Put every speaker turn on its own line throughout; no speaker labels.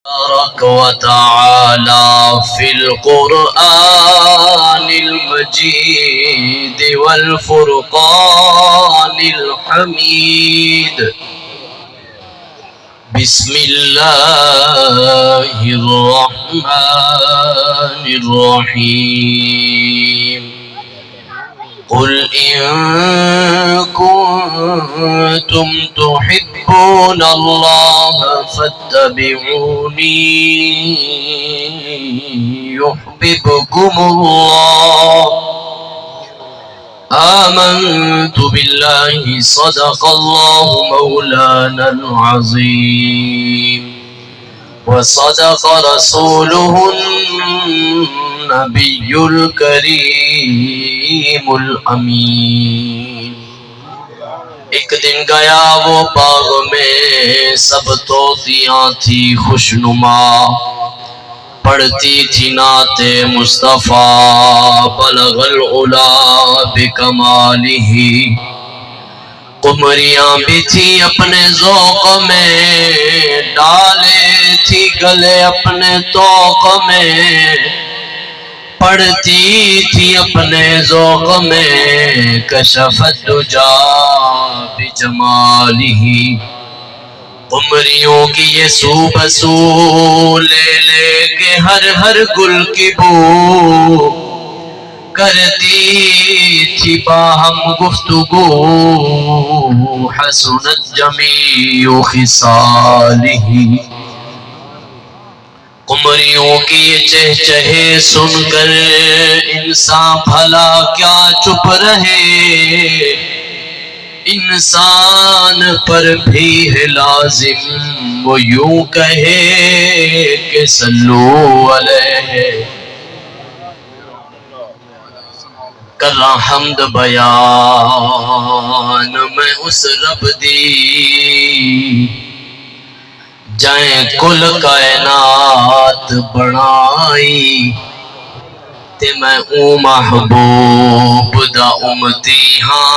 تبارك وتعالى في القرآن المجيد والفرقان الحميد. بسم الله الرحمن الرحيم. قل إن كنتم تحبون الله فاتبعوني يحببكم الله. آمنت بالله صدق الله مولانا العظيم وصدق رسوله النبي الكريم الأمين. ایک دن گیا وہ باغ میں، سب طوطیاں تھی خوشنما، پڑھتی تھی نعت مصطفیٰ بلغ العلا بکمالہ. قمریاں بھی تھی اپنے ذوق میں، ڈالے تھی گلے اپنے طوق میں، پڑھتی تھی اپنے ذوق میں کشف الدجا بجمالہ. قمریوں کی یہ سو بسو لے لے کے ہر ہر گل کی بو، کرتی تھی باہم گفتگو حسنت جمیع خصالہ. قمریوں کی یہ چہچہے سن کر انسان بھلا کیا چپ رہے، انسان پر بھی ہے لازم وہ یوں کہے کہ صلو علیہ. کر رہا حمد بیان میں اس رب دی، جائیں کل کائنات بنائی، تے میں اوں محبوب دا امتی ہاں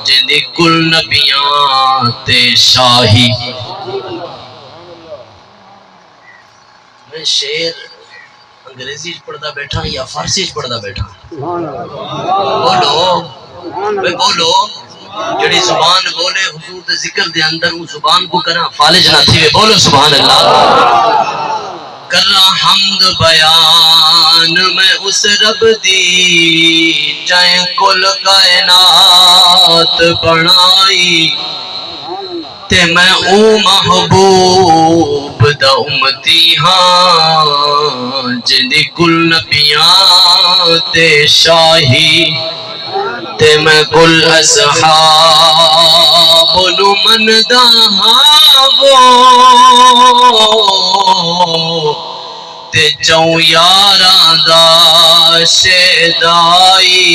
جندی کل نبیاں تے شاہی. میں شعر انگریزی پڑھدا بیٹھا یا فارسی پڑھدا بیٹھا؟ بولو بولو. جڑی زبان بولے حضور دے ذکر دے اندر وہ زبان کو کرا فالج نہ تھی. بولو سبحان اللہ. کر رہا حمد بیان میں اس رب دی، جائیں کل کائنات بنائی، تے میں او محبوب دا امتی ہاں جندی کل نبیاں تے شاہی. تے میں کل اصحاب نمن دا ہاں وہ، تے چوں یاراں دا شیدائی،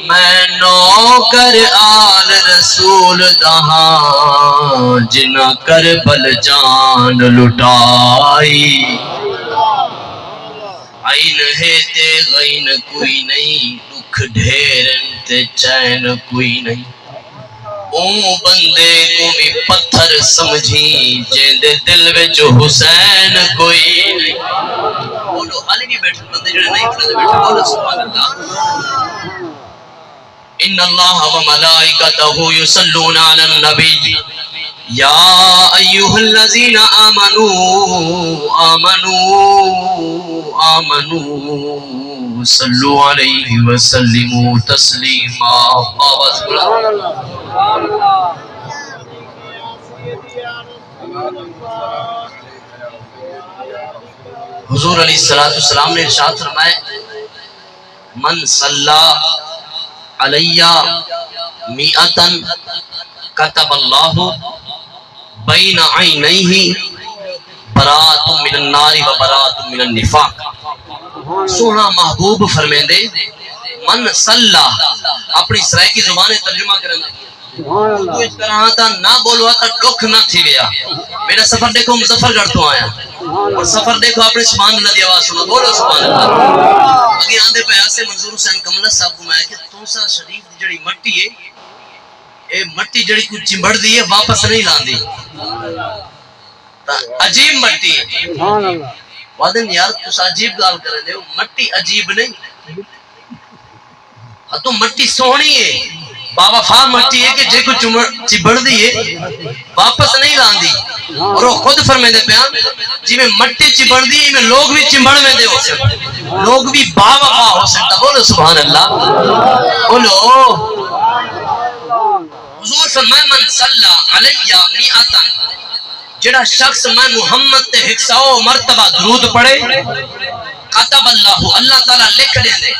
میں نوکر آل رسول دہاں جنہ کربل جان لٹائی. عین ہے تے غین کوئی نہیں، دکھ ڈھیرن تے چین کوئی نہیں، اون بندے کو بھی پتھر سمجھی جیندے دل وچ حسین کوئی نہیں. بولو حالی بھی بیٹھے بندے جڑے نہیں کھڑے بیٹھے. بولو سبحان اللہ. ان اللہ و ملائکتہ یصلون علی النبی یا ایھا الذین آمنوا صلوا علیہ وسلموا تسلیما. آواز بلند. حضور علیہ السلام نے ارشاد فرمایا من صلی علیہ میئتن کتب اللہ بین عینیہ برات من النار و برات من النفاق. سونا محبوب فرمیندے من صلی، اپنی سرائکی زبانیں ترجمہ کرنا تو اس طرح تا نہ بولوا تا ڈکھ نہ تھی گیا. میرا سفر دیکھو مظفر گڑھ تو آیا، اور سفر دیکھو اپنے سبحان اللہ دی آواز سنو. بولو سبحان اللہ. اگے آندے پیاسے منظور حسین کملہ صاحب کو میں کہ تو سا شریف دی جڑی مٹی ہے اے مٹی جڑی کو چمبڑ دی ہے واپس نہیں لاندی عجیب مٹی ہے سبحان اللہ وادن یار تس عجیب گال کرے دے مٹی عجیب نہیں تو مٹی سونی ہے باوفا مٹی ہے کہ جے کو چمبڑ دی ہے واپس نہیں لاندی اور وہ خود فرمے دے پیان جی میں مٹی چمبڑ دی میں لوگ بھی چمبڑ میں دے ہو سکتے لوگ بھی باوفا ہو سکتا بولو سبحان اللہ بولو حضور فرمائے من صلی علیہ میعتن جڑا شخص میں محمد تے 100 مرتبہ درود پڑھے کتب اللہ تعالیٰ لکھ دے دے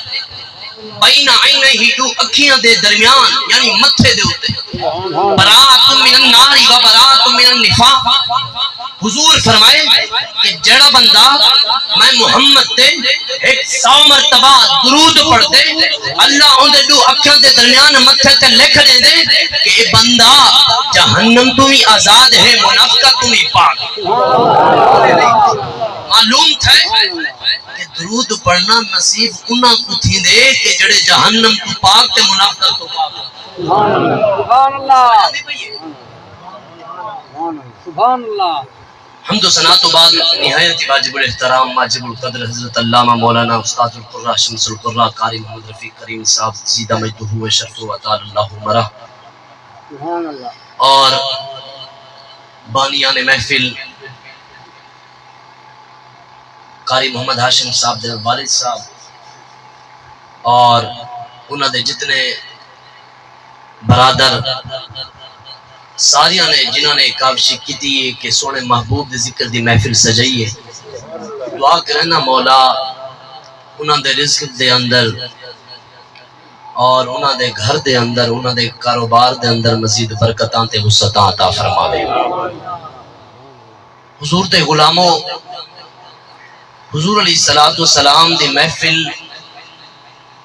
بین عینیہ دو اکھیاں دے درمیان یعنی متھے دے ہوتے برات من النار و برات من النفاق حضور فرمائے کہ جڑا بندہ میں محمد تے 100 مرتبہ درود پڑھ دے اللہ ان دے دو اکھیاں دے درمیان متھے تے لکھ دے دے کہ اے بندہ جہنم تو ہی آزاد ہے منافقہ تو ہی پاک معلوم تھا کہ درود پڑھنا نصیب انہاں کو تھی دے کہ جڑے جہنم تو پاک تے منافقت تو پاک سبحان اللہ سبحان اللہ حمد و ثنا تو بعد نہایت واجب الاحترام واجب القدر حضرت علامہ مولانا استاد القراء شمس القراء قاری محمد رفیق کریم صاحب زیدہ مجدہ و شرف و اطال اللہ مرہ سبحان اللہ اور بانیان محفل قاری محمد ہاشم صاحب دے والد صاحب اور انہوں دے جتنے برادر ساریاں نے جنہوں نے کاوشی کی دی کہ سونے محبوب دے ذکر دی محفل سجائی ہے دعا کرنا مولا انہوں دے رزق دے اندر اور انہوں دے گھر دے اندر انہوں دے کاروبار دے اندر مزید برکتاں تے وسعتاں عطا فرماوے حضور تے غلاموں حضور علیہ السلام دی محفل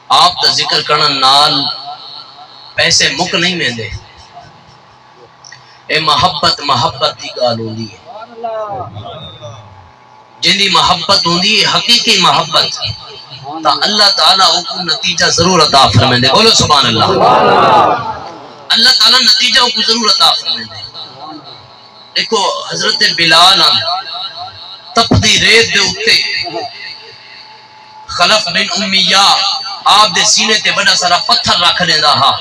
آپ دا ذکر کرنا نال پیسے مک نہیں میں دے اے محبت دی گال ہوندی ہے جن دی محبت ہوندی ہے حقیقی محبت تا اللہ تعالیٰ کو نتیجہ ضرور عطا فرمائے دے بولو سبحان اللہ اللہ تعالیٰ نتیجہ کو ضرور عطا فرمائے دے دیکھو حضرت بلال تپدی ریت دے اتے خلف بن امیہ آپ دے سینے تے بڑا سارا پتھر رکھ لیندہ ہا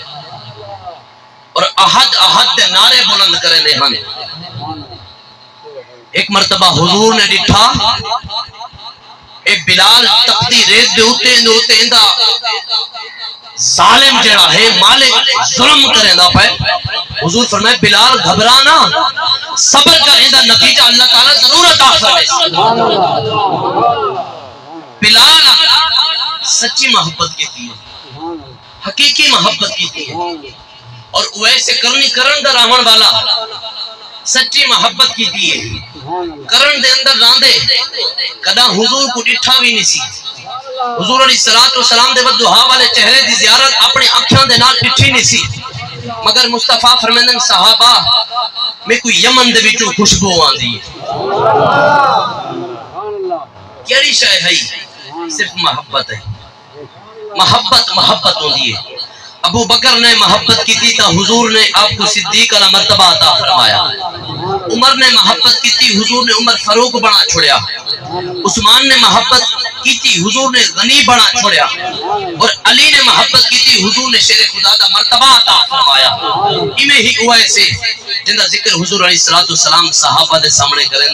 اور احد دے نعرے بلند کرے لے ہن ایک مرتبہ حضور نے ڈٹھا اے بلال تپدی ریت دے اتے اندہ ظالم جڑا ہے مالک ظلم کرے دا پہ حضور فرمائے بلال گھبرانا صبر کا اندہ نتیجہ اللہ تعالیٰ ضرور عطا فرمائے بلال سچی محبت کی تھی حقیقی محبت کی تھی اور ویسے کرنی کرن دا راہن والا سچی محبت کی تھی کرن دے اندر راندے کدا حضور کو ڈٹھا بھی نہیں سی حضور علیہ السلام دے بدوہا والے چہرے دی زیارت اپنے اکھیاں دے نال ڈٹھی نہیں سی مگر مصطفیٰ فرمیندن صحابہ میں کوئی یمن دے وچوں خوشبو آندی ہے کیڑی شے ہے صرف محبت ہے محبت ہوندی ہے ابو بکر نے محبت کی تھی تا حضور نے آپ کو صدیق علیہ مرتبہ عطا فرمایا عمر نے محبت کی تھی حضور نے عمر فاروق بنا چھوڑیا عثمان نے محبت کی تھی حضور نے غنی بنا چھوڑیا اور علی نے محبت کی تھی حضور نے شیر خدا دا مرتبہ عطا فرمایا ایمیں ہی ہوا ایسے جندہ ذکر حضور علیہ السلام صحابہ دے سامنے کریں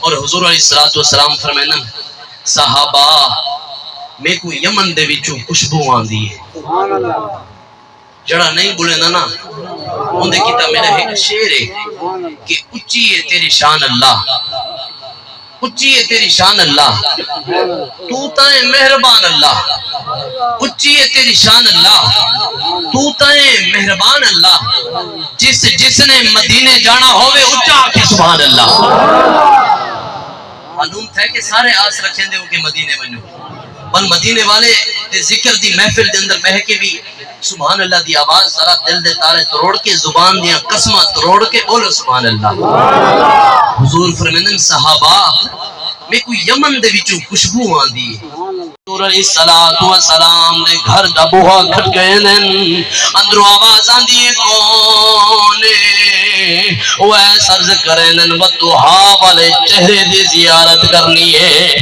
اور حضور علیہ السلام فرمائیں صحابہ میں کو یمن دے وچوں خوشبو آندی ہے جڑا نہیں بولے نا ان دے کتاب میں ایک شعر ہے کہ اچھی ہے تیری شان اللہ اچھی ہے تیری شان اللہ تو تائیں مہربان اللہ اچھی ہے تیری شان اللہ تو تائیں مہربان اللہ جس نے مدینے جانا ہوئے اچھا آکے سبحان اللہ معلوم تھا کہ سارے آس رکھیں دے ہو کہ مدینے بنو بل مدینے والے ذکر دی محفل دے اندر بہکے بھی سبحان اللہ دی آواز ذرا دل دے تارے تروڑ کے زبان دیاں قسمہ تروڑ کے بولو سبحان اللہ حضور فرمیندن صحابہ میں کوئی یمن دے وچوں خوشبو آندی ہے حضور علیہ السلام دے گھر دا بوہا کھٹکے دن اندروں آواز آندی ہے کون وہ ایسا عرض کریں دن ودوہا والے چہرے دی زیارت کرنی ہے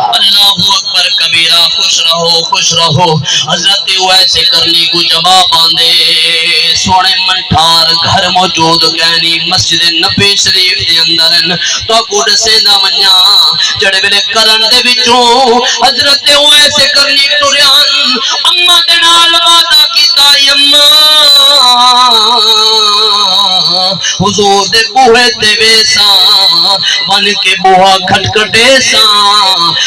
اللہ اکبر کبیرہ خوش رہو حضرت ویسے کرنی کو جواب آندے سونے منٹھار گھر موجود کہنی مسجد نبی شریف دے اندرن تو گوڑ سے نہ منیا جڑے بلے کرن دے بچوں حضرت ویسے کرنی ٹریان اممہ دے نال وعدہ کیتا اممہ حضور دے بوہے تے ویسا بن کے بوہا کھٹکٹے سا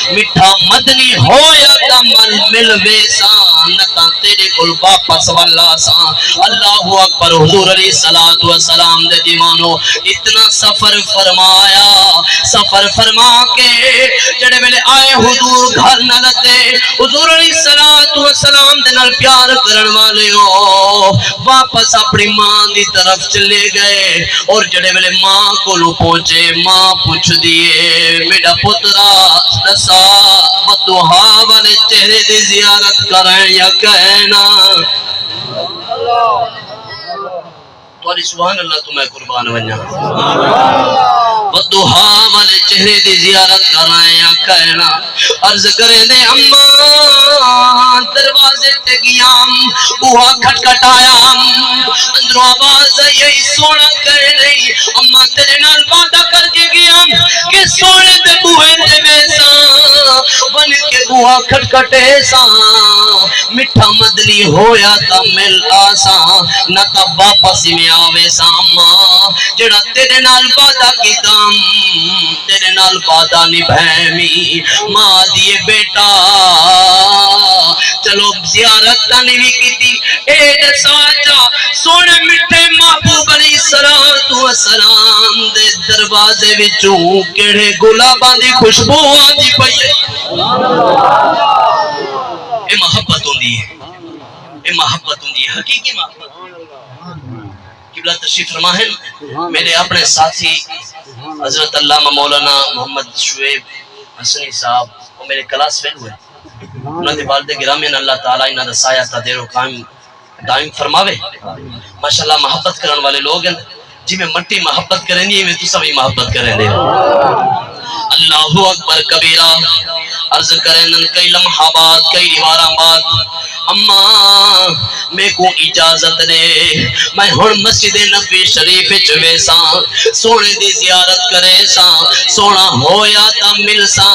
مٹھا مدنی ہویا تا مل ویسا نتا تیرے کل واپس والا سا اللہ اکبر حضور علیہ السلام دے دیوانو اتنا سفر فرما کے جڑے ویلے آئے حضور گھر نہ لتے حضور علیہ السلام دے نال پیار کرن والے ہو واپس اپنی ماں دی طرف چلے گئے اور جڑے ویلے ماں کو لو پہنچے ماں پوچھ دیے میرا پترا دسا ودوہا والے چہرے دی زیارت کریں یا کہنا تواری سبحان اللہ تمہیں قربان ونیا ودوہا والے چہرے دی زیارت کرائیں یا کہنا عرض کریں دے اماں دروازے تے گیام بوہا کھٹکھٹایا اندروں آواز یہی سونا کہے نہیں اماں تیرے نال وعدہ کر کے گیام کہ سونے تے بوہے تے بیسا بن کے بوہا کھٹکھٹے سا مٹھا مدنی ہویا تا مل آسا نہ تا واپس میں آوے سا اماں جڑا تیرے نال وعدہ کی دام تیرے نال وعدہ نبھیمی ماں دیے بیٹا چلو زیارت تانی بھی کی تھی اید ساچا سونے مٹھے محبوب علیہ السلام دے دروازے وچوں کیڑے گلاباں دی خوشبو آندی پئی اے محبت ہوندی ہے حقیقی محبت قبلہ تشریف فرما ہے میرے اپنے ساتھی حضرت علامہ مولانا محمد شعیب حسنی صاحب وہ میرے کلاس فیل ہوئے انہوں نے والد گرامی اللہ تعالیٰ انہوں نے سایہ تدیر و دائم فرماوے ماشاءاللہ محبت کرن والے لوگ ہیں جی میں مٹی محبت کریں گی میں تو سبھی محبت کریں دے اللہ اکبر کبیرہ عرض کریں کئی لمحہ بعد کئی روارہ بعد اماں میں کو اجازت دے میں ہن مسجد نبی شریف چوے سا سونے دی زیارت کرے سا سونا ہویا تا مل سا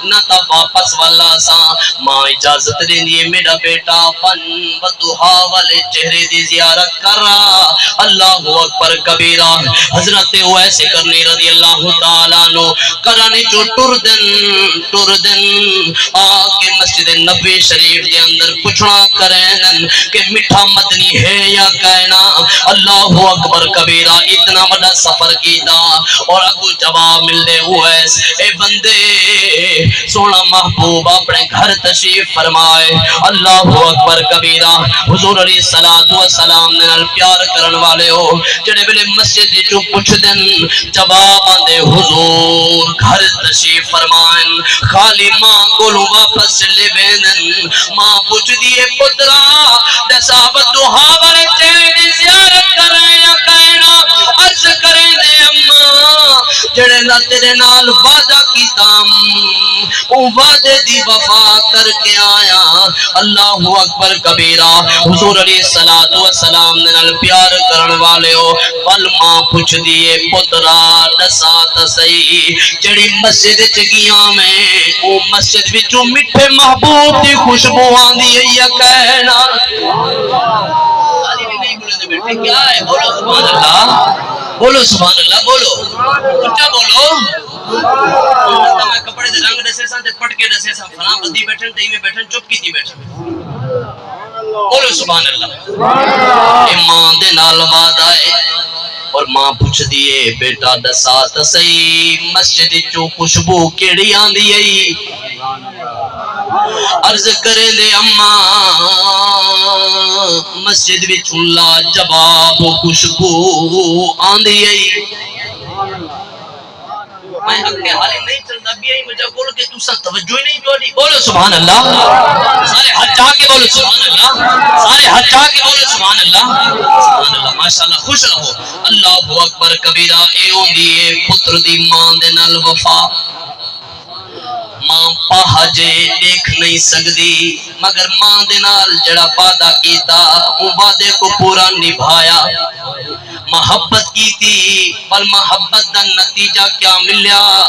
نہ تا واپس والا سا ماں اجازت دے دیے میرا بیٹا بن ودوہا والے چہرے دی زیارت کر رہا اللہ اکبر کبیرہ حضرت ویسے کرنی رضی اللہ تعالیٰ نو کرانی جو ٹر دن آکے مسجد نبی شریف دے اندر پچھنا کریں کہ مٹھا مدنی ہے یا کہنا اللہ اکبر کبیرہ اتنا بڑا سفر کیتا اور اگو جواب مل دے اویس اے بندے سونا محبوب اپنے گھر تشریف فرمائے اللہ اکبر کبیرہ حضور علیہ السلام نے پیار کرن والے ہو جڑے بلے مسجد جو پوچھ دن جواب آندے حضور گھر تشریف فرمائن خالی ماں کو واپس لے بینن ماں پوچھ دیے پترا دسا ودوہا والے چہرے دی زیارت کریں یا کہنا عرض کریں دے اماں جڑے نہ تیرے نال وعدہ کی تام او وعدے دی وفا کر کے آیا اللہ اکبر کبیرہ حضور علیہ السلام نے نال پیار کرن والے ہو بل ماں پوچھ دیے پترا دسا تسئی جڑی مسجد چگیاں میں او مسجد وچوں مٹھے محبوب دی خوشبو آندی ہے یا کہنا کیا ہے بولو سبحان اللہ بولو اچھا بولو میں کپڑے دے رنگ دسے سان تے پٹ کے دسے سان فلاں بدی بیٹھن تے میں بیٹھن چپ کیتی بیٹھن بولو سبحان اللہ ایمان دے نال وعدہ ہے اور ماں پوچھ دیے بیٹا دسا تسئی مسجد چو خوشبو کیڑی آندی ہے عرض کریں دے اماں مسجد وچوں لا جواب خوشبو آندی ہے میں اگے حالی نہیں چلتا بھی یہی وجہ بول کے تسا توجہ ہی نہیں جوڑی بولو سبحان اللہ سارے ہاتھ چاہ کے بولو سبحان اللہ سارے ہاتھ چاہ کے بولو سبحان اللہ سبحان اللہ ماشاءاللہ خوش رہو اللہ اکبر کبیرہ اے ہوندی پتر دی ماں دے نال وفا ماں پاہجے دیکھ نہیں سکتی مگر ماں دے نال جڑا وعدہ کیتا وہ وعدے کو پورا نبھایا محبت کی تھی پر محبت دا نتیجہ کیا ملیا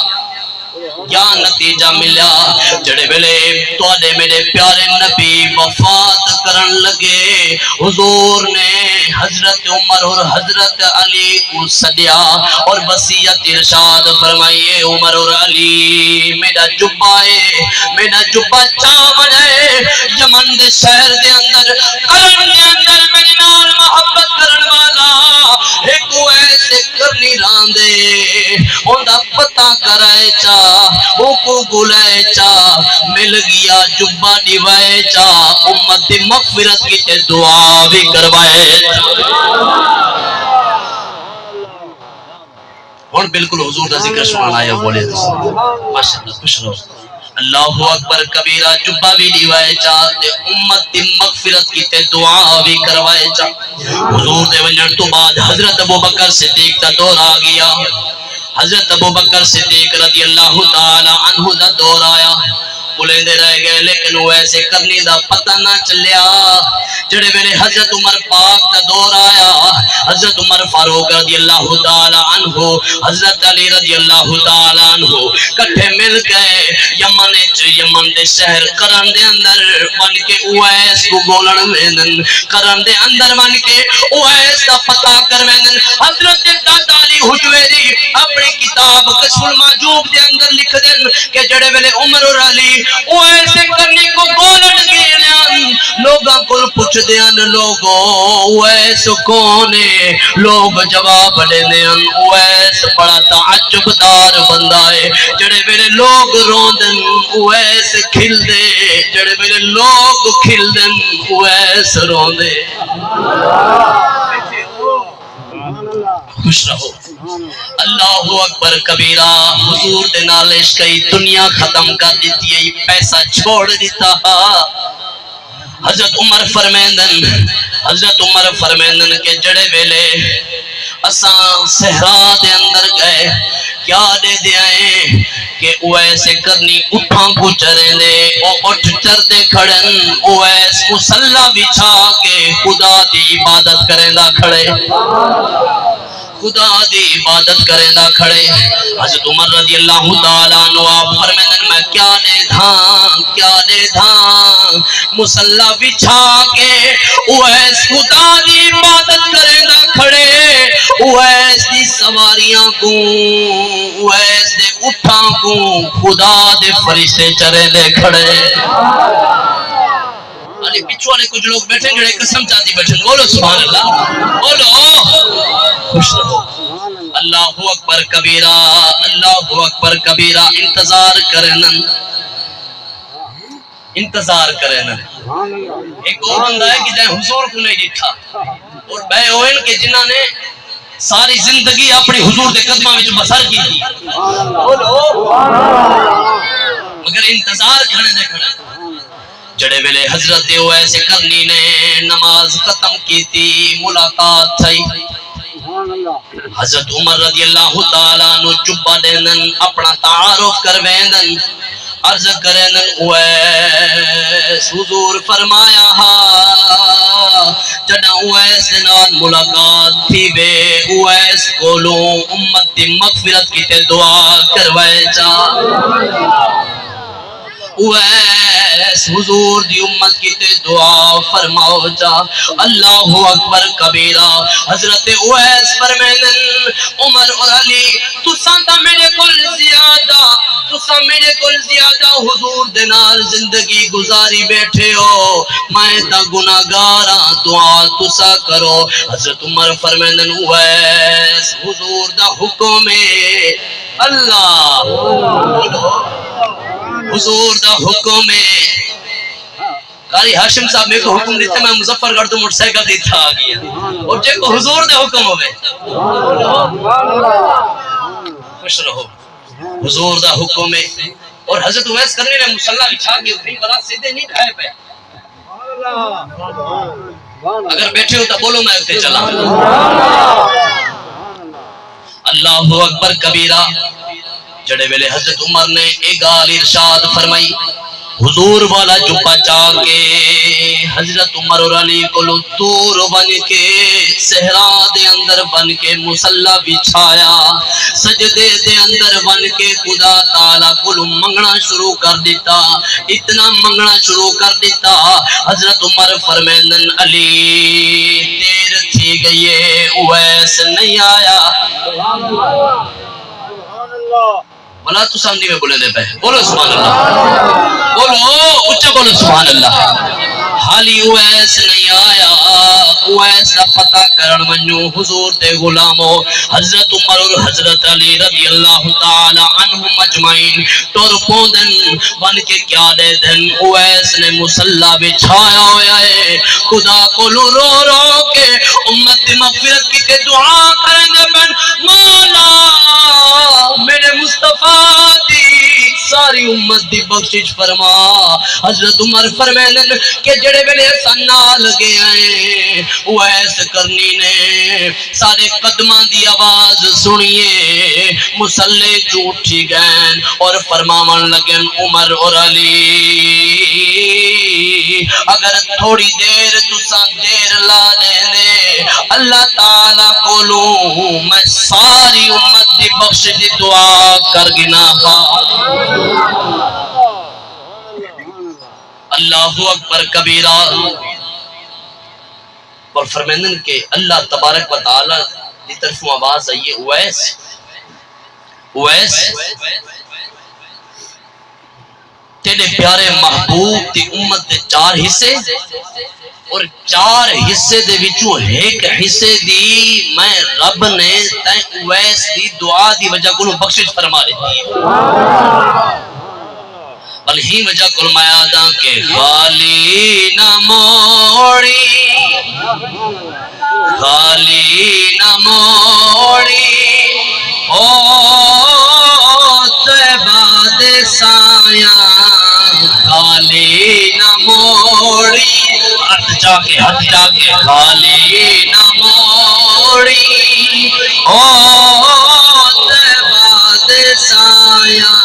کیا نتیجہ ملیا جڑے ویلے تواڈے میرے پیارے نبی وفات کرن لگے حضور نے حضرت عمر اور حضرت علی کو سدیا اور وصیت ارشاد فرمائیے عمر اور علی میرا جبہ ہے میرا جبہ چاون ہے یمن دے شہر دے اندر کرن دے اندر میرے نال محبت کرن والا ایک ایسے کرنی راندے اوندا پتہ کرائے چا او کو گلائے چا مل گیا جبہ دیوائے چا امت دی مغفرت کی تے دعا بھی کروائے اور بالکل حضور دا ذکر سنانا آیا بولے ماشاءاللہ خوش رہو اللہ اکبر کبیرہ جبہ بھی دیوائے چا تے امت دی مغفرت کی تے دعا بھی کروائے چا حضور دے ونجن تو بعد حضرت ابوبکر صدیق دا دور آ گیا حضرت ابوبکر صدیق رضی اللہ تعالی عنہ دا دور آیا بلندے رہ گئے لیکن وہ ایسے کرنی دا پتہ نہ چلیا جڑے ویلے حضرت عمر پاک دا دور آیا حضرت عمر فاروق رضی اللہ تعالی عنہ حضرت علی رضی اللہ تعالی عنہ کٹھے مل گئے یمن دے شہر کرن دے اندر بن کے اویس کو بولن ویندن کرن دے اندر بن کے اویس دا پتہ کر ویندن حضرت دادا علی حجویری اپنی کتاب کشف المحجوب دے اندر لکھ دین کہ جڑے ویلے عمر اور علی وہ ایسے کرنے کو بولن گئے لوگاں کو پوچھ دیان لوگوں وہ ایسے کونے لوگ جواب دے دیان وہ ایسے بڑا تعجب دار بندہ ہے جڑے میرے لوگ روندن وہ ایسے کھل دے جڑے میرے لوگ کھل دن وہ ایسے روندے خوش رہو اللہ اکبر کبیرہ حضور دے نالش کئی دنیا ختم کر دیتی ہے پیسہ چھوڑ دیتا حضرت عمر فرمیندن کے جڑے ویلے اساں صحرا دے اندر گئے کیا دے دیائیں کہ وہ ایسے کرنی اٹھاں کو چریں دے او اٹھ چر دے کھڑن او ایس مسلح بچھا کے خدا دی عبادت کریں دا کھڑے خدا دی عبادت کریں دا کھڑے حضرت عمر رضی اللہ تعالیٰ عنہ آپ فرمیدن میں کیا دے دھاں مسلح بچھا کے اویس خدا دی عبادت کریں دا کھڑے اویس دی سواریاں کو اویس دے اٹھاں کو خدا دے فرشتے چرے دے کھڑے پچھو والے کچھ لوگ بیٹھیں جڑے قسم چاہتی بیٹھیں بولو سبحان اللہ بولو خوش رہو اللہ اکبر کبیرہ اللہ اکبر کبیرہ انتظار کرنا ایک اور بندہ ہے کہ جائے حضور کو نہیں دیکھا اور بے اوین کے جنہاں نے ساری زندگی اپنی حضور دے قدمہ میں جو بسر کی تھی مگر انتظار کرنے دیکھنا جڑے ویلے حضرت اویس کرنی نے نماز ختم کی تھی ملاقات تھی حضرت عمر رضی اللہ تعالیٰ عنہ جبہ دیندن اپنا تعارف کرویندن عرض کرندن اویس حضور فرمایا جڑا اویس نال ملاقات تھی وے اویس کولوں امت دی مغفرت کی تے دعا کروائے چاہ اویس حضور دی امت کی تے دعا فرماؤ جا اللہ اکبر کبیرہ حضرت اویس فرمیدن عمر اور علی تساں تا میرے کل زیادہ حضور دے نال زندگی گزاری بیٹھے ہو میں تا گناہگاراں دعا تسا کرو حضرت عمر فرمیدن اویس حضور دا حکم ہے اللہ حضور دا حکم ہے قاری ہاشم صاحب میں کو حکم دیتے میں مظفر گڑھ تو موٹر سائیکل دیتا آ گیا اور جے کو حضور دا حکم ہوئے خوش رہو حضور دا حکم ہے اور حضرت اویس کرنے نے مصلی بچھا کے اتنی بڑا سیدھے نہیں کھائے پہ اگر بیٹھے ہو تو بولو میں اتنے چلا اللہ اکبر کبیرہ جڑے ویلے حضرت عمر نے ایک گال ارشاد فرمائی حضور والا جبہ چاہ کے حضرت عمر اور علی کو دور بن کے صحرا دے اندر بن کے مصلی بچھایا سجدے دے اندر بن کے خدا تعالی کو منگنا شروع کر دیتا اتنا منگنا شروع کر دیتا حضرت عمر فرمیندن علی دیر تھی گئی ہے اویس نہیں آیا بولا تو سامنے میں بولے دے پہ بولو سبحان اللہ بولو اچھا بولو سبحان اللہ حالی اویس نہیں آیا اویس کا پتہ کرن ونجو حضور دے غلامو حضرت عمر اور حضرت علی رضی اللہ تعالی عنہم اجمعین ٹور پوندن بن کے کیا دے دن اویس نے مصلی بچھایا ہویا ہے خدا کو رو رو کے امت مغفرت کی تے دعا کرنے بن مولا میرے مصطفیٰ دی ساری امت دی بخشش فرما حضرت عمر فرمائیں کہ جڑے ویلے سنا لگے آئے وہ ایس کرنی نے سارے قدمہ دی آواز سنیے مصلی جو اٹھی گئن اور فرماون لگن عمر اور علی اگر تھوڑی دیر تساں دیر لا دے اللہ تعالیٰ کولوں میں ساری امت دی بخش دی دعا کر گنا اللہ اکبر کبیرہ اور فرمیندن کہ اللہ تبارک و تعالی دی طرف آواز آئیے اویس اویس تیرے پیارے محبوب دی امت دے 4 حصے اور 4 حصے دے وچوں ایک حصے دی میں رب نے تے اویس دی دعا دی وجہ کو بخشش فرما دیتی بل ہی وجہ کو میں آدھا کہ خالی نہ موڑی خالی نہ موڑی او طیبہ دے سایاں خالی نہ موڑی ہٹ جا کے خالی نہ موڑی او طیبہ دے سایاں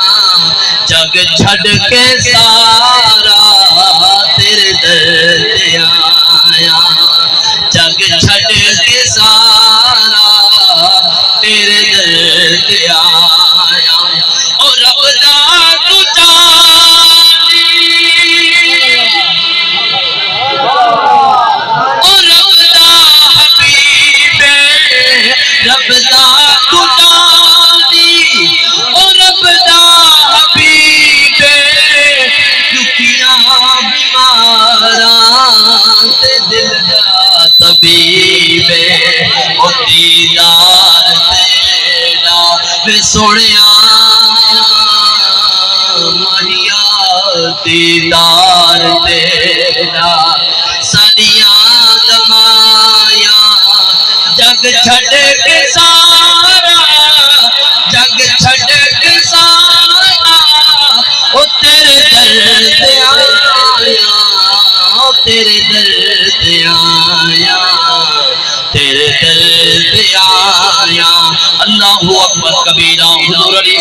جگ چھڑ کے سارا تیرے در تے آیا جگ چھڑ کے سارا تیرے در تے آیا اور رب دا تو جانی اور رب دا حبیب رب دا تو جانی اور رب دا حبیب دکھیاں بیماراں تے دل دا طبیب او دیدار تیرا میں سوڑیا مہیا دیدار تیرا ساڑیاں دمایا جگ چھڑ کے سارا جگ چھڑ کے سارا او تیرے در تے آیا او تیرے در تے آیا تیرے در تے آیا اللہ اکبر کبیرہ حضور علیہ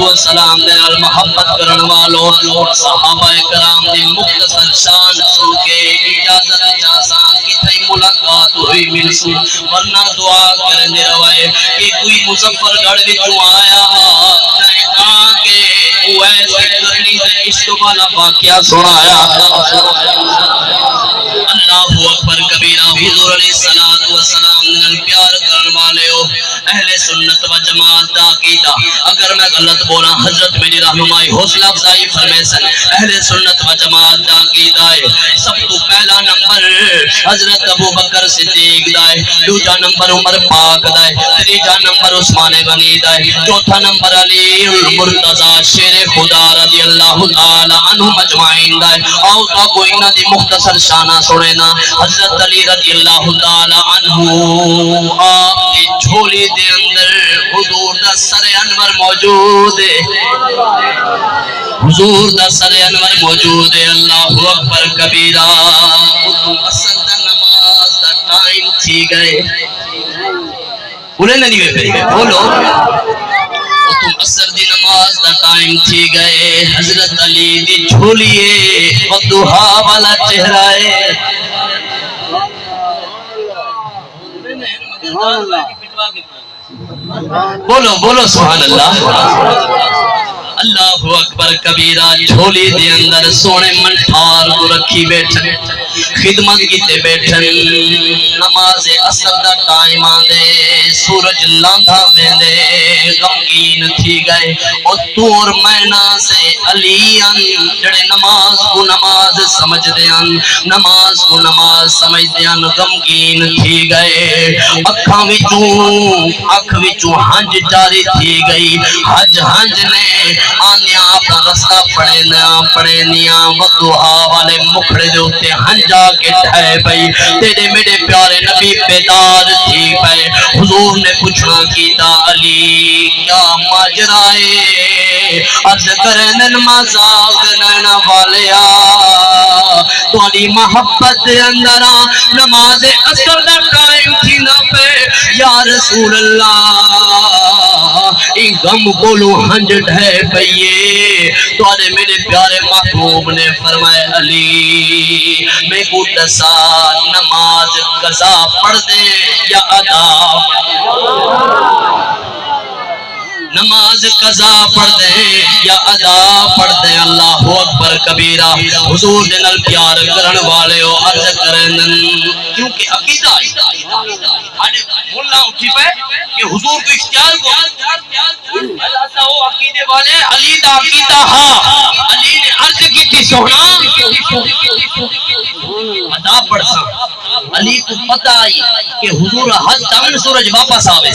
السلام دے نال محبت کرن والوں صحابہ کرام دی مختصر شان سن کے اجازت جاسان کی تھئی ملاقات ہوئی ملسو ورنہ دعا کرن دے روائے کہ کوئی مظفر گڑھ وچوں آیا آگے اویس کرنی دے عشق والا واقعہ سنایا اللہ اکبر کبیرہ حضور علیہ السلام نے پیار کرن والے ہو اہل سنت و جماعت دا عقیدہ اگر میں غلط بولا حضرت میری رہنمائی حوصلہ افزائی فرمائے سن اہل سنت و جماعت دا عقیدہ ہے سب تو پہلا نمبر حضرت ابو بکر صدیق دا ہے دوسرا نمبر عمر پاک دا ہے تیسرا نمبر عثمان غنی دا ہے چوتھا نمبر علی المرتضی شیر خدا رضی اللہ تعالی عنہ مجمعین دا ہے آؤ تا کوئی نہ دی مختصر شانہ سنے نا حضرت علی رضی اللہ تعالی عنہ آپ دی جھولی دے اندر حضور دا دا سر انور موجود ہے، حضور دا سر انور موجود ہے. اللہ اکبر کبیرہ. اصل دا نماز دا ٹائم تھی گئے. بولے نہیں ہوئے پھر بولو. اثر دی نماز دا ٹائم تھی گئے. حضرت علی دی جھولیے ودوہا والا چہرہ ہے. بولو بولو سبحان اللہ. اللہ اکبر کبیرہ. جھولی دے اندر سونے منٹھار کو رکھی بیٹھن، خدمت کیتے بیٹھن. نماز اثر دا ٹائم آندے، سورج لاندھا ویندے، غمگین تھی گئے. اور تو اور مینا سے علی جڑے نماز کو نماز سمجھ دیاں، نماز کو نماز سمجھ دیاں، غمگین تھی گئے. اکھاں وچوں ہنج جاری تھی گئی. ہنج نے آنیا اپنا رستہ پڑے نیاں. ودوہا والے مکھڑے دے ہوتے ہنجا کے ٹھائے بھئی. تیرے میرے پیارے نبی بیدار تھی پئے. حضور نے پوچھنا کیتا علی کیا ماجرائے؟ عرض کرن مذاق نینا والیا تواڈی محبت اندر نماز اثر دا ٹائم تھی نہ پے. یا رسول اللہ ای غم کولو ہنج ڈھے پئیے. تواڈے میرے پیارے محبوب نے فرمایا علی میں کو دسا نماز قضا پڑھ دے یا ادا؟ نماز قضا پڑھ دے یا ادا پڑھ دے؟ اللہ اکبر کبیرہ. حضور دے نال پیار کرن والے ہو عرض کرن کیونکہ عقیدہ مولا اٹھی پہ کہ حضور کو اختیار کو اللہ تا وہ عقیدے والے علی دا عقیدہ ہاں. علی نے عرض کی تھی سونا ادا پڑھ سا. علی کو پتہ آئی کہ حضور حد تمن سورج واپس آوے.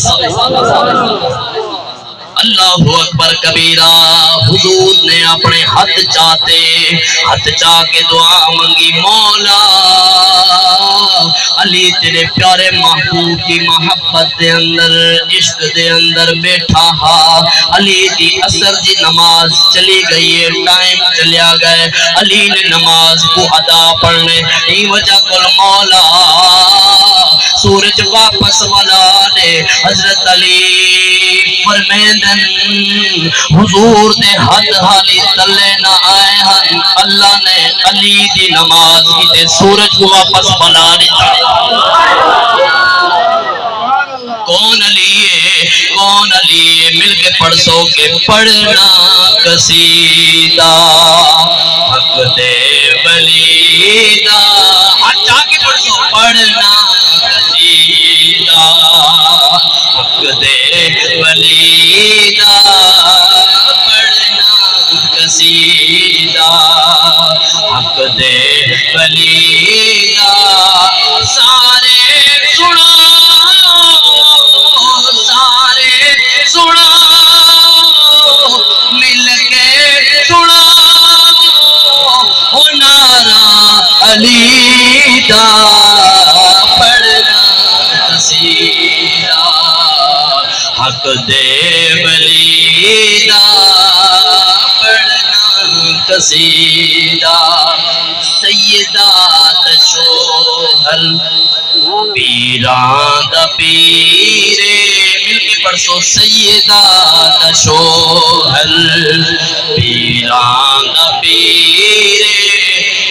اللہ اکبر کبیرہ. حضور نے اپنے ہاتھ چاہ کے دعا منگی مولا علی تیرے پیارے محبوب کی محبت دے اندر عشق دے اندر بیٹھا ہا. علی دی اثر دی نماز چلی گئی ہے، ٹائم چلیا گئے. علی نے نماز کو ادا پڑھنے ای وجہ کل مولا سورج واپس والا نے حضرت علی فرمیندن حضور دے حد حالی تلے نہ آئے ہن. اللہ نے علی دی نماز کی تے سورج کو واپس بنا دیتا. کون علی ہے؟ کون علی ہے؟ مل کے پڑھ سو کے پڑھنا قصیدہ حق دے ولی دا. ہاتھ جا کے پڑھ سو پڑھنا قصیدہ حق دے ولی دا. پڑھنا قصیدہ حق دے ولی دا. سارے سنا مل کے سنا نعرہ علی دا. پڑھنا قصیدہ حق دے ولی دا. پڑھنا قصیدہ سیدہ شوہر پیران دا پیرے. مل کے پڑھ سو سیدہ دا شوہر پیران دا پیرے.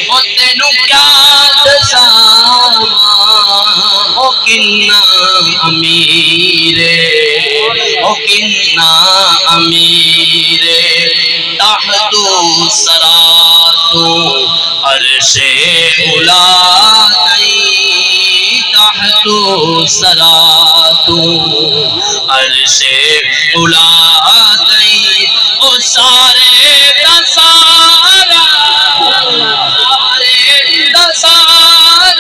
او تینو کیا دساں او کنا امیرے، او کنا امیرے. تحت سراتو عرش اولا تئی. تحت سراتو عرش اولا تئی. او سارے دا سارا سارے دا سارا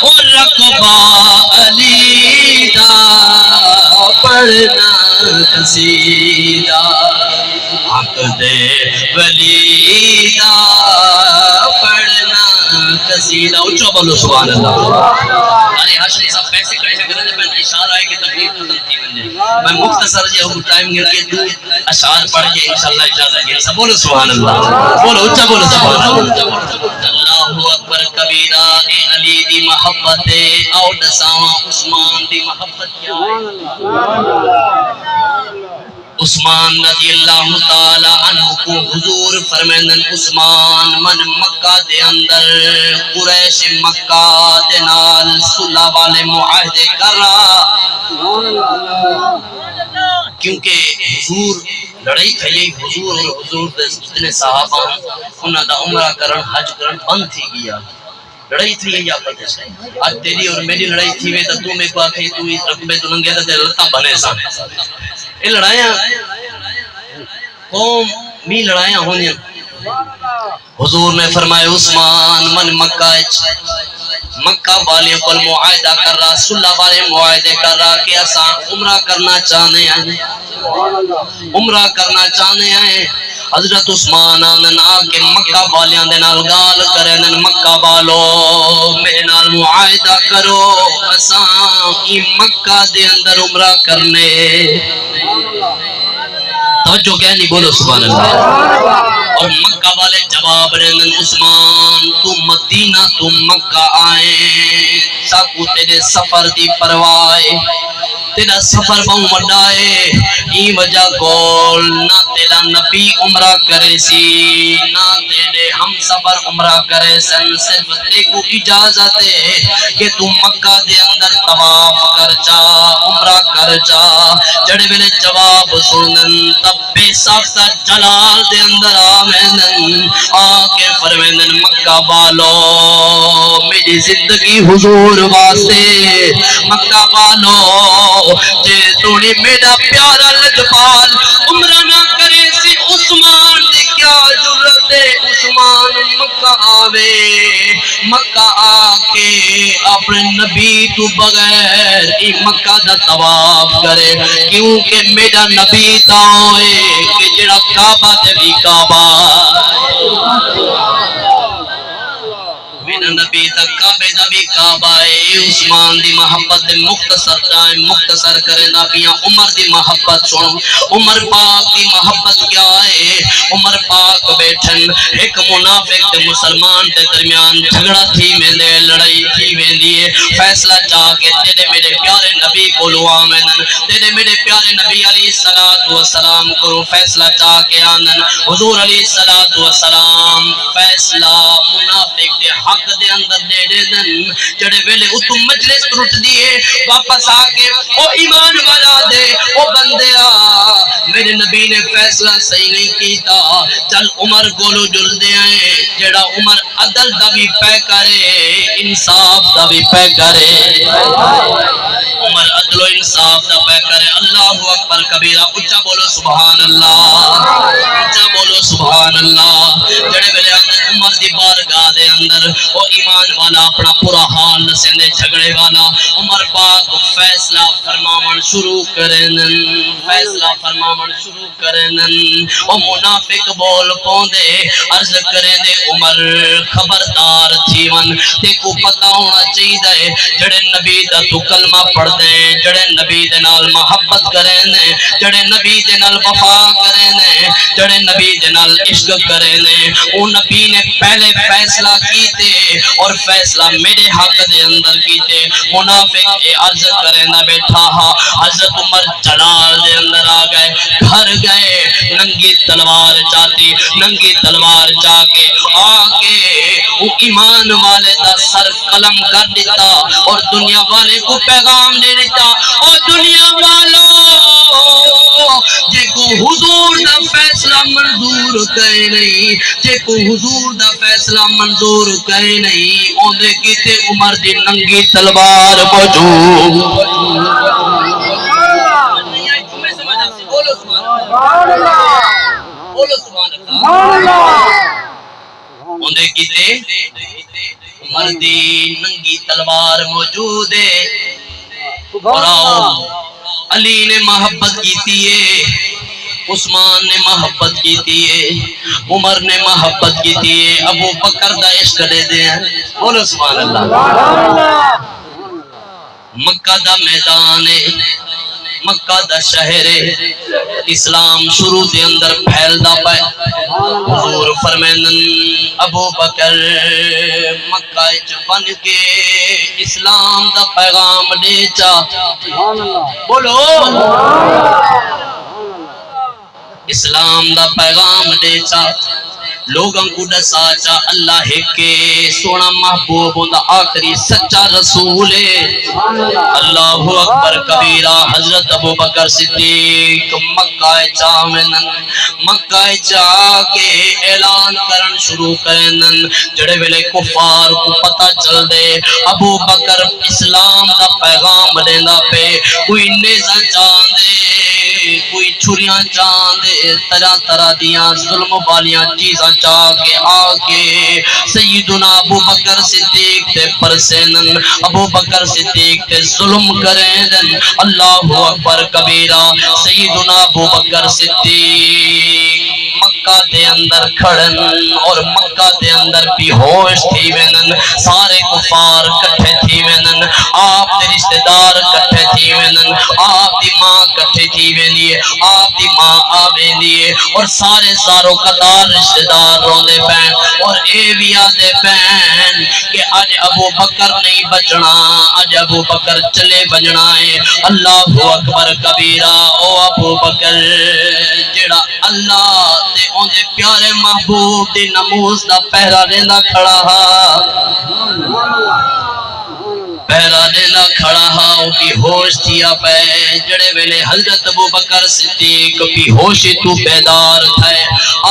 او رقبہ علی دا. پڑھنا قصیدہ حق دے ولی دا. پڑھنا قصیدہ. اچھا بولو سبحان اللہ. ارے ہاشمی صاحب پیسے کھڑے ہیں، اشارہ ہے کہ تقریر ختم تھی ونجے میں مختصر جے ہو ٹائم گن کے دو اشعار پڑھ کے انشاءاللہ اجازت گے سب بولو سبحان اللہ بولو اچھا بولو سبحان اللہ اللہ اکبر کبیرہ اے علی دی محبت او دساواں عثمان دی محبت کیا ہے عثمان رضی اللہ تعالی عنہ کو حضور فرمیندن عثمان من مکہ دے اندر قریش مکہ دے نال صلح والے معاہدے کر رہا کیونکہ حضور لڑائی تھا یہی حضور اور حضور دے جتنے صحابہ انہاں دا عمرہ کرن حج کرن بند تھی گیا لڑائی تھی یہی آپ پتہ سے آج تیری اور میری لڑائی تھی وے تو تم ایک بات ہے تو اس رقبے تو لنگے تے لتا بنے سان یہ لڑائیاں قوم می لڑائیاں ہونی حضور نے فرمایا عثمان من مکہ والے پر معاہدہ کر رہا صلح والے معاہدے کر رہا کہ اساں عمرہ کرنا چاہنے ہیں عمرہ کرنا چاہنے ہیں حضرت عثمان آنن آکے مکہ والیاں دے نال گال کرنن مکہ والو میرے نال معاہدہ کرو اساں ای مکہ دے اندر عمرہ کرنے توجہ کہنی بولو سبحان اللہ اور مکہ والے جواب رہنن عثمان تو مدینہ تو مکہ آئیں ساکو تیرے سفر دی پروائے تیرا سفر بہوں وڈائے ای وجہ کول نہ تیرا نبی عمرہ کرے سی نہ تیرے ہم سفر عمرہ کرے سن صرف دیکھو اجازت ہے کہ تو مکہ دے اندر طواف کر جا عمرہ کر جا جڑے ویلے جواب سنن تب بے ساختہ جلال دے اندر آمینن آکے فرمینن مکہ والو میری زندگی حضور واسطے مکہ والو جے توڑی میرا پیارا لجپال عمرہ نہ کرے سی عثمان دی کیا ضرورت ہے عثمان مکہ آوے مکہ آکے اپنے نبی تو بغیر ای مکہ دا طواف کرے کیونکہ میرا نبی تاؤے کہ جڑا کعبہ دے بھی کعبہ میرا نبی تک کعبے دا بھی کعبہ ہے عثمان دی محبت دے مختصر ٹائم مختصر کرے نا پیاں عمر دی محبت سنو عمر پاک دی محبت کیا ہے عمر پاک بیٹھن ایک منافق تے مسلمان دے درمیان جھگڑا تھی میں دے لڑائی تھی میں دیئے فیصلہ چاہ کے تیرے میرے پیارے نبی کو لو آمینن تیرے میرے پیارے نبی علیہ السلام کرو فیصلہ چاہ کے آنن حضور علیہ السلام فیصلہ منافق دے حق دے اندر دے دن جڑے ویلے اتو مجلس ٹوٹ دیے واپس آکے او ایمان والا دے او بندیا میرے نبی نے فیصلہ صحیح نہیں کیتا چل عمر گولو جل دے آئے جڑا عمر عدل دا بھی پے کرے انصاف دا بھی پے کرے عمر عدل و انصاف دا پے کرے اللہ اکبر کبیرہ اچھا بولو سبحان اللہ اچھا بولو سبحان اللہ جڑے ویلے عمر دی بارگاہ دے اندر او ایمان والا اپنا پورا حال نسندے جھگڑے والا عمر پاک فیصلہ فرماون شروع کرنن فیصلہ فرماون شروع کرنن او منافق بول پوندے عرض کرے دے عمر خبردار تھیون تے کو پتہ ہونا چاہیے جڑے نبی دا تو کلمہ پڑھ دے جڑے نبی دے نال محبت کرے نے جڑے نبی دے نال وفا کرے نے جڑے نبی دے نال عشق کرے نے او نبی نے پہلے فیصلہ کیتے اور فیصلہ میرے حق دے اندر کیتے منافق اے عرض کرے نہ بیٹھا ہا حضرت عمر جلال دے اندر آ گئے گھر گئے ننگی تلوار چاہتی ننگی تلوار چاہ کے آکے وہ ایمان والے دا سر قلم کر دیتا اور دنیا والے کو پیغام دے دیتا اور دنیا والوں جے کو حضور دا فیصلہ منظور کہے نہیں جے کو حضور دا فیصلہ منظور کہے نہیں اوندے کیتے عمر دی ننگی تلوار موجود بولو سبحان اللہ اوندے کیتے عمر دی ننگی تلوار موجود ہے اور علی نے محبت کیتی ہے عثمان نے محبت کیتی ہے عمر نے محبت کیتی ہے ابو بکر دا عشق دے دے ہیں بولو سبحان اللہ مکہ دا میدان ہے، مکہ دا شہر ہے، اسلام شروع دے اندر پھیلدا پے۔ حضور فرمائندن ابو بکر مکہ وچ بن کے اسلام دا پیغام دے چا، بولو اسلام دا پیغام دے چا، لوگاں کو دسا چا اللہ ہے کہ سونا محبوب ہوندا آخری سچا رسول ہے۔ اللہ اکبر کبیرہ۔ حضرت ابو بکر صدیق مکہ چاوینن، مکہ چا کے اعلان کرن شروع کرنن، جڑے ویلے کفار کو پتہ چل دے ابو بکر اسلام دا پیغام دیندا پے، کوئی نیزہ چاہن دے، کوئی چھریاں چاہن دے، طرح طرح دیاں ظلم والیاں چیزاں چاہ کے آگے سیدنا ابو بکر صدیق تے پرسینن، ابو بکر صدیق تے ظلم کریں، اللہ اکبر کبیرہ۔ سیدنا ابو بکر صدیق مکہ دے اندر کھڑن اور مکہ دے اندر بھی ہوش تھی وینن، سارے کفار کٹھے تھی وینن، آپ دے رشتہ دار کٹھے تھی وینن، آپ دی ماں کٹھے تھی وینیے، آپ دی ماں آوے دیئے، اور سارے ساروں قطار رشتہ دار روندے پین، اور اے بھی آدھے پین کہ آج ابو بکر نہیں بچنا، آج ابو بکر چلے بجنا ہے۔ اللہ اکبر کبیرہ۔ او ابو بکر جڑا اللہ تے اون دے پیارے محبوب دی نموز دا پہرا رہندا کھڑا ہا، پہرا دینا کھڑا ہا، او بھی ہوش تھیا پہ، جڑے ویلے حضرت ابو بکر صدیق بھی ہوشی تو بیدار تھے،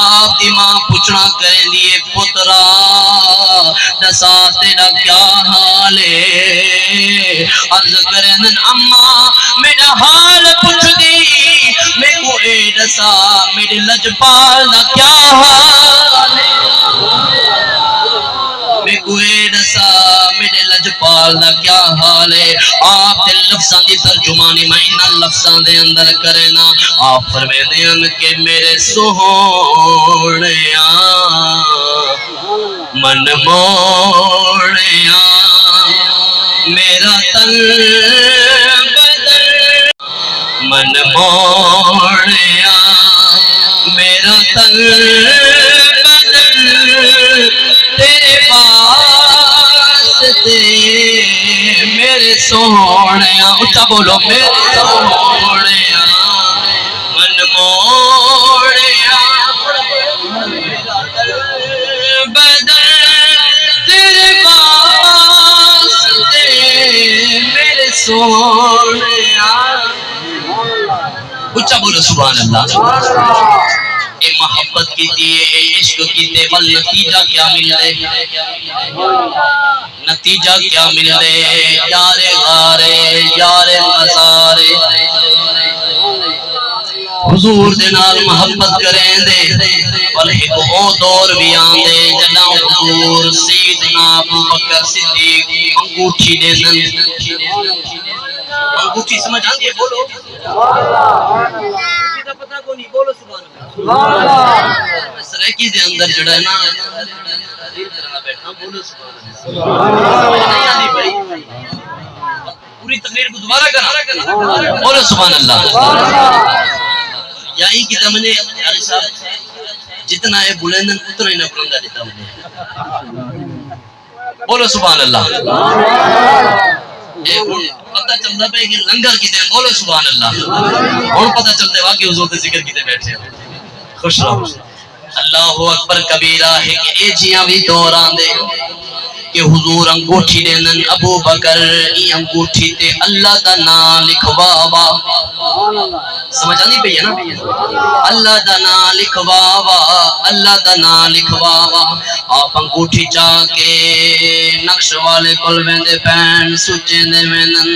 آپ دی ماں پوچھنا کریں دیئے پترا دسا تیرا کیا حال ہے؟ عرض کریں اماں میرا حال پوچھ دی، میں کو اے دسا میرے لجپال دا کیا حال ہے؟ میں کوئی نسا میرے لجپال دا کیا حال ہے؟ آپ دے لفظاں دی ترجمانی میں انہاں لفظاں دے اندر کرنا، آپ فرمیدیں کہ میرے سہونیاں من موڑیاں میرا تن بدن، من موڑیاں میرا تن بدن تیرے واسطے میرے سونیاں، اچھا بولو میرے سونیاں من موڑیاں بدن تیرے واسطے میرے سونیاں، اچھا بولو سبحان اللہ۔ اے محبت کی دیئے، اے عشق کی دیئے، بل نتیجہ کیا مل رہے؟ نتیجہ کیا مل رہے؟ یار غارے، یار مزارے، حضور دے نال محبت کریں دے، بل ایک او دور بھی آن دے جنا حضور سیدنا ابو بکر صدیق انگوٹھی دے دن، انگوٹھی سمجھ آن دے بولو پتہ کو نہیں، بولو سبحان اللہ۔ سریکی دے اندر جڑا ہے نا بیٹھا بولو سبحان اللہ، پوری تقریر کو دوبارہ کرنا، بولو سبحان اللہ۔ یہی کی تمنے یار صاحب جتنا ہے بلندن اتنا ہی نہ بلندہ دیتا ہوں، بولو سبحان اللہ۔ اے پتہ چلتا پہ کہ لنگر کی دیں، بولو سبحان اللہ، اور پتہ چلتے واقعی حضور دے ذکر کی دیں بیٹھے ہیں، خوش رہو۔ اللہ اکبر کبیرہ ہے کہ اے جیاں بھی دوران دے کہ حضور انگوٹھی دینن، ابو بکر ای انگوٹھی تے اللہ دا نام لکھواوا، سمجھ آنی پہ ہے نا، اللہ دا نام لکھواوا، اللہ دا نام لکھواوا۔ آپ انگوٹھی چاہ کے نقش والے کل ویندے پین سوچے دے وینن،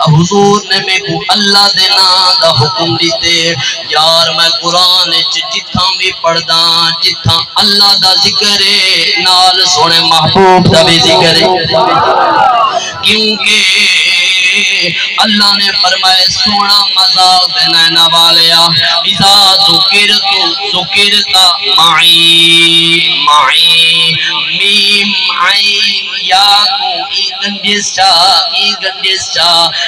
حضور نے میں کو اللہ دے نام دا حکم دیتے، یار میں قرآن جتھاں بھی پڑھدا جتھاں اللہ دا ذکر ہے نال سونے محبوب دا بھی ذکر ہے، کیونکہ اللہ نے فرمائے سونا مذاق دینا والیا اذا ذکرتا معی میم عین یا کو ای گنجس چا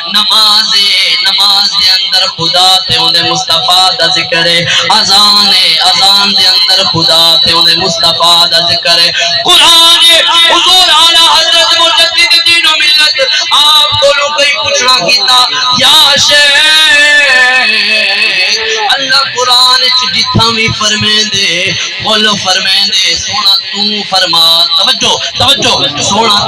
نماز دے اندر خدا تے اندے مصطفیٰ دا ذکر ہے اذان دے اندر خدا تے اندے مصطفیٰ دا ذکر ہے قرآن حضور اعلی حضرت مجدد دین و ملت آپ کو لوگ کوئی پوچھنا کیتا یا شیخ اللہ قرآن جتھا بھی فرمائے دے بولو فرمائے دے سونا تو فرما توجہ سونا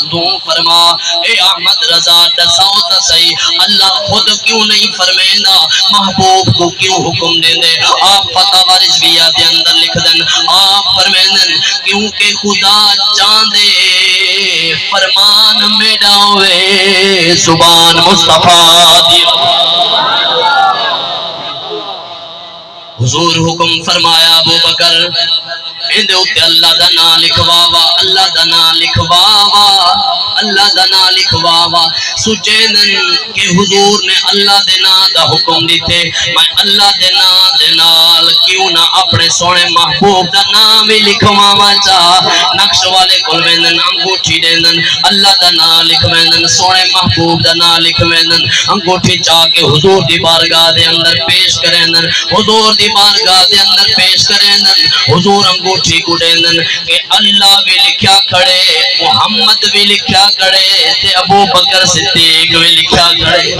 تو فرما اے احمد رضا دساؤ تا صحیح اللہ خود کیوں نہیں فرمائنا محبوب کو کیوں حکم دے دے آپ فتح رضویہ دے اندر لکھ دن آپ فرمائنا کیونکہ خدا چاندے فرمان میں ڈاوے سبحان مصطفیٰ دی حضور حکم فرمایا ابو بکر اندے ہوتے اللہ دا نا لکھواوا سچینن کہ حضور نے اللہ دے نا دا حکم دیتے میں اللہ دے نا دے نال کیوں نہ اپنے سونے محبوب دا نام بھی لکھواوا چاہ نقش والے کل ویندن انگوٹھی دیندن اللہ دا نا لکھ ویندن سونے محبوب دا نا لکھ ویندن انگوٹھی چاہ کے حضور دی بارگاہ دے اندر پیش کریندن حضور دی بارگاہ دے اندر پیش کریندن حضور انگوٹھی کو دیندن کہ اللہ بھی لکھیا کھڑے محمد بھی لکھیا کھڑے تے ابو بکر صدیق بھی لکھیا کھڑے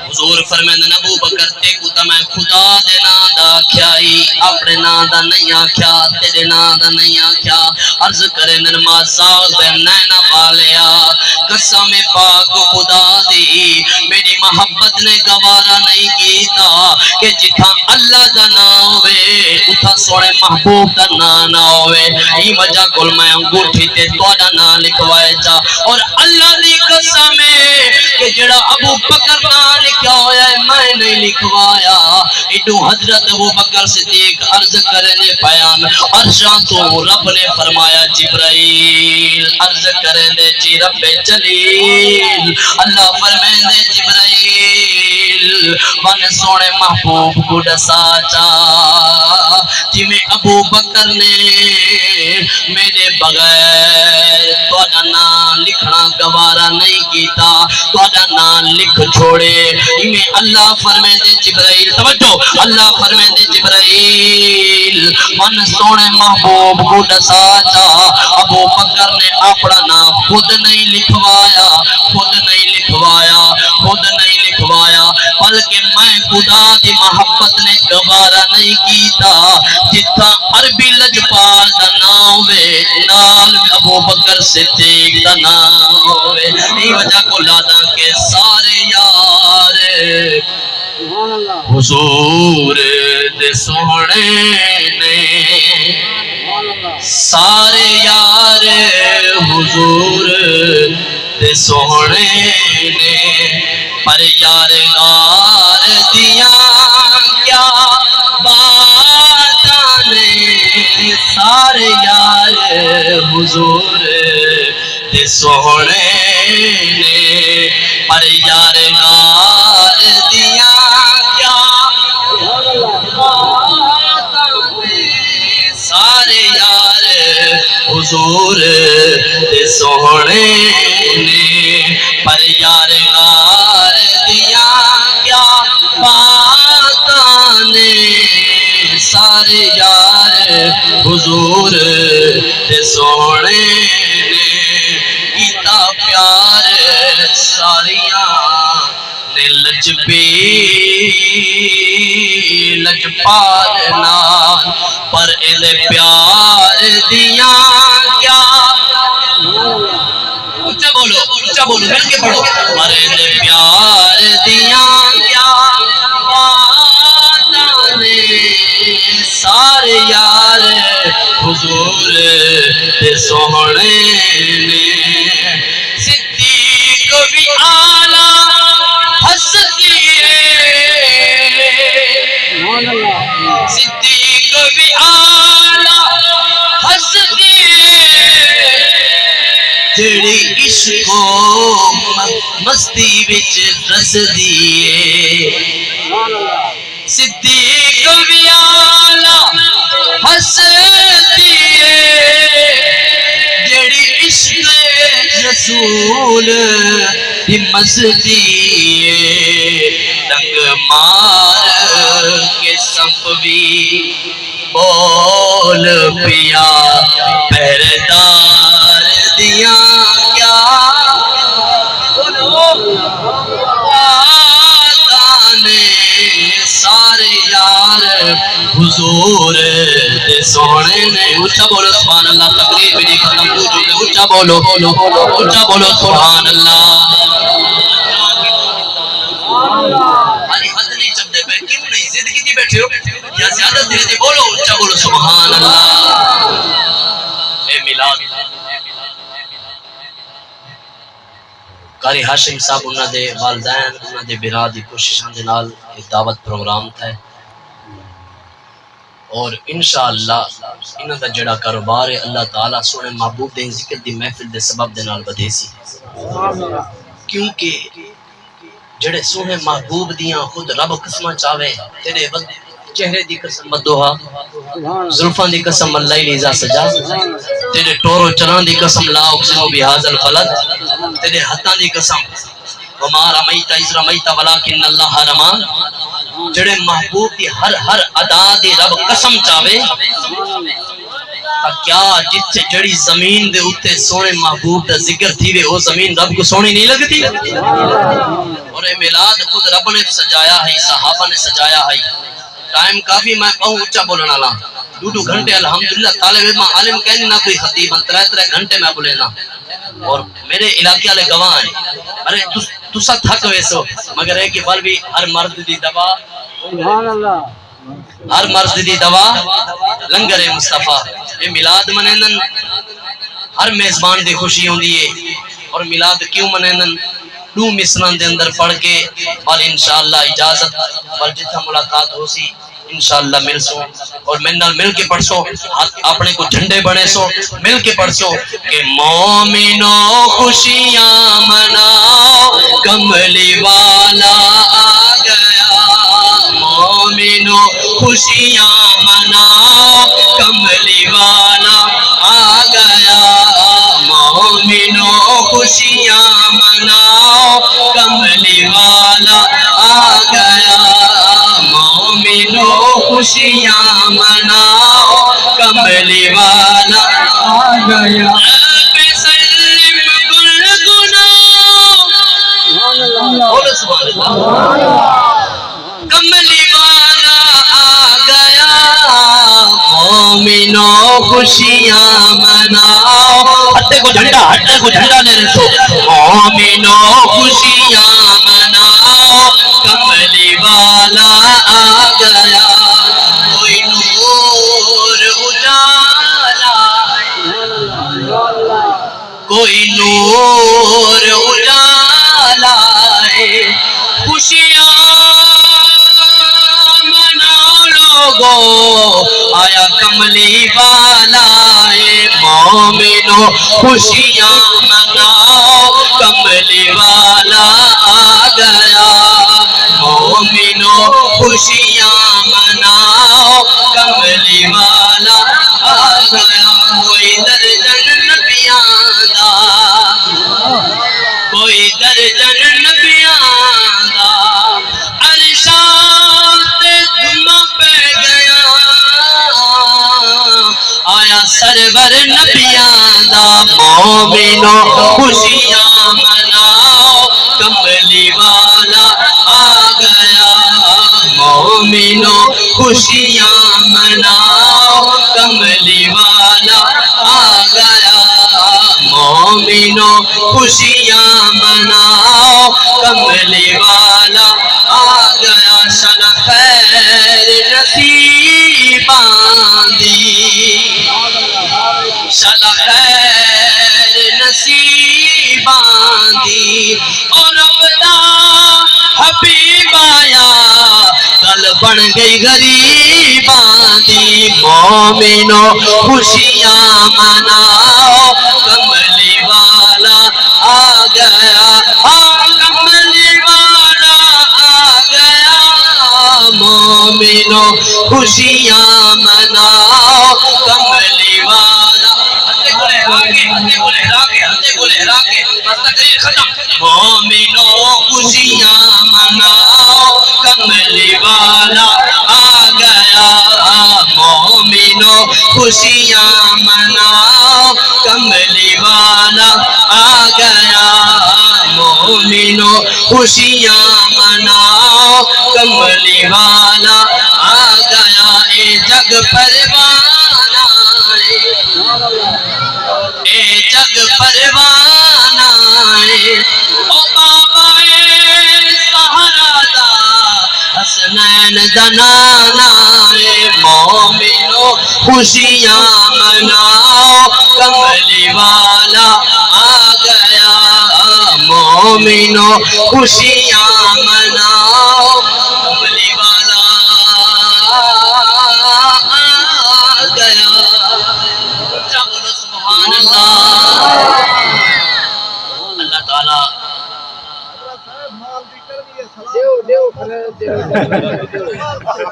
حضور فرمیندن ابو بکر تے کو تا میں خدا دے نا دا کھیائی اپنے نا دا نہیں آکھیا تیرے نا دا نہیں آکھیا عرض کریندن مازاغ دے نینا والیا قسم پاک خدا دی میری محبت نے گوارا نہیں کیتا کہ جتھا اللہ دا نا ہوئے اتھا سوڑے محبوب دا نا ہوئے ای وجہ کل میں انگوٹھی تے توڑا نا لکھوائے جا اور اللہ دی قسم کہ جڑا ابو بکر نا لکھیا ہویا ہے میں نہیں لکھوایا ایڈو حضرت ابو بکر صدیق عرض کرنے بیان عرشاں تو رب نے فرمایا جبرائیل عرض کرنے جی رب جلیل اللہ فرمائے جبرائیل من سونے محبوب کو ڈسا چا جی میں ابو بکر نے میرے بغیر توڑا نام لکھنا گوارا نہیں کیتا توڑا نام لکھ چھوڑے میں اللہ فرمائے دے جبرائیل توجہ اللہ فرمائے دے جبرائیل من سونے محبوب کو ڈسا چا ابو بکر نے اپنا نام خود نہیں لکھوایا بلکہ میں خدا دی محبت نے گوارا نہیں کیتا جتھا عربی لجپال دا ناوے نال ابو بکر صدیق دا ناوے یہ وجہ کو لادا کے سارے یار حضور دے سونے نے سارے یار حضور دے سونے نے پر یار غار دیا کیا بات نے سارے یار حضور دے سونے نے پر یار غار دیا کیا بات نے سارے یار حضور دے سونے نے پر یار غار دیا کیا بات نے سارے یار حضور دے سونے نے کیتا پیار ساریاں نے لجپال نال پر اے پیار دیا کیا اچھا بولو مل کے پڑھو پر اے پیار دیا کیا نے سارے یار حضور دے سونے نے صدیق بھی آلہ ہستی صدیق بھی آلہ ہستی ہسدیے صدیق بھی آلہ ہسدیے جڑی عشق رسول بھی مسدیے ڈنگ مار کے سب بھی بول پیا پہردار دیا کیا سارے یار حضور دے سونے نے اچھا بولو سبحان اللہ تقریر بھی نہیں ختم اچھا بولو سبحان اللہ ارے حد نہیں چلتے پہ کیوں نہیں ضد کی بیٹھے ہو یا زیادہ دیر دی بولو اچھا بولو سبحان اللہ اے میلاد قاری ہاشم صاحب انہاں دے والدین انہاں دے برا دی کوششاں دے نال ایک دعوت پروگرام تھا اور انشاءاللہ انہاں دا جڑا کاروبار ہے اللہ تعالیٰ سونے محبوب دے ذکر دی محفل دے سبب دے نال بدھے سی کیونکہ جڑے سونے محبوب دیاں خود رب قسمہ چاہوے تیرے چہرے دی قسم بدوہا زلفان دی قسم اللہ لیزا سجا تیرے ٹورو چلان دی قسم لا اقسم بہذا البلد تیرے ہتھاں دی قسم وما رمیت اذ رمیت ولکن اللہ رما جڑے محبوب دی ہر ادا دی رب قسم چاہوے کیا جتھے جڑی زمین دے اتے سونے محبوب دا ذکر تھی وے وہ زمین رب کو سونی نہیں لگتی اور اے میلاد خود رب نے سجایا ہے صحابہ نے سجایا ہے ٹائم کافی میں کہوں اچھا بولنا لا 2 گھنٹے الحمدللہ طالب علم عالم کہنے نہ کوئی خطیب 3 گھنٹے میں بولینا اور میرے علاقے والے گواہ ہیں ارے تسا تھک ویسو مگر ہے کہ بل بھی ہر مرد دی دوا سبحان اللہ ہر مرد دی دوا لنگر مصطفیٰ یہ میلاد منینن ہر میزبان دی خوشی ہوندی ہے اور میلاد کیوں منینن 2 مصران دے اندر پڑھ کے اور انشاءاللہ اجازت اور جتھا ملاقات ہو سی انشاءاللہ مل سو اور میں نال مل کے پڑھ سو اپنے کو جھنڈے بنے سو مل کے پڑھ سو کہ مومنوں خوشیاں مناؤ کملی والا آ گیا مومنوں خوشیاں مناؤ کملی والا آ گیا مومنوں خوشیاں مناؤ کملی والا آ گیا مومنوں خوشیاں مناؤ کملی والا آ گیا رب سلم کل گناہ بولو سبحان اللہ کملی والا آ گیا مومنوں خوشیاں مناؤ ہٹے کو جھنڈا لے رسو مومنوں خوشیاں مناؤ کملی والا آ گیا کوئی نور اجالا کوئی نور اجالا خوشیاں مناؤ لوگو آیا کملی والا مومنوں خوشیاں مناؤ کملی والا آ گیا مومنوں خوشیاں مناؤ کملی والا آ گیا کوئی درجن نبیاں دا کوئی درجن نبیاں دا عرشاں تے دھما پہ گیا آیا سرور نبیاں دا مومنوں خوشیاں مناؤ کملی والا آ گیا مومنوں خوشیاں مناؤ کملی والا آ گیا مومنوں خوشیاں مناؤ کملی والا آ گیا شل خیر نصیباں دی شل خیر نصیباں دی اور ربدا حبیب آیا کل بن گئی غریباں دی مومنوں خوشیاں مناؤ کملی والا آ گیا کملی والا خوشیاں مناؤ کملی والا آ گیا اے جگ پروانہ اے جگ پروانہ او بابا سہارا دا حسنین دنانا مومنو خوشیاں مناؤ کملی والا آ گیا مومنو خوشیاں مناؤ کملی والا آ گیا چلو سبحان اللہ اللہ تعالیٰ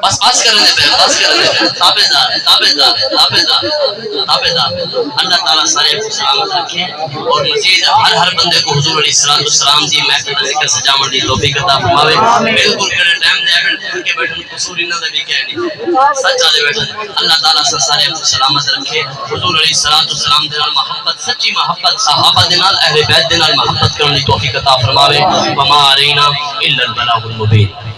بس کرنے پہ تابعدار اللہ تعالیٰ سارے کو سلامت رکھیں اور مزید ہر بندے کو حضور علیہ السلام جی محفل ذکر سجاون دی توفیق عطا فرماوے بالکل کرے ٹائم دے کے بیٹھن قصور انہاں دا بھی کہہ نہیں سچا دے بیٹھن اللہ تعالیٰ سارے کو سلامت رکھے حضور علیہ السلام دے نال محبت سچی محبت صحابہ دے نال اہل بیت دے نال محبت کرن دی توفیق عطا فرماوے وما علینا الا البلاغ المبین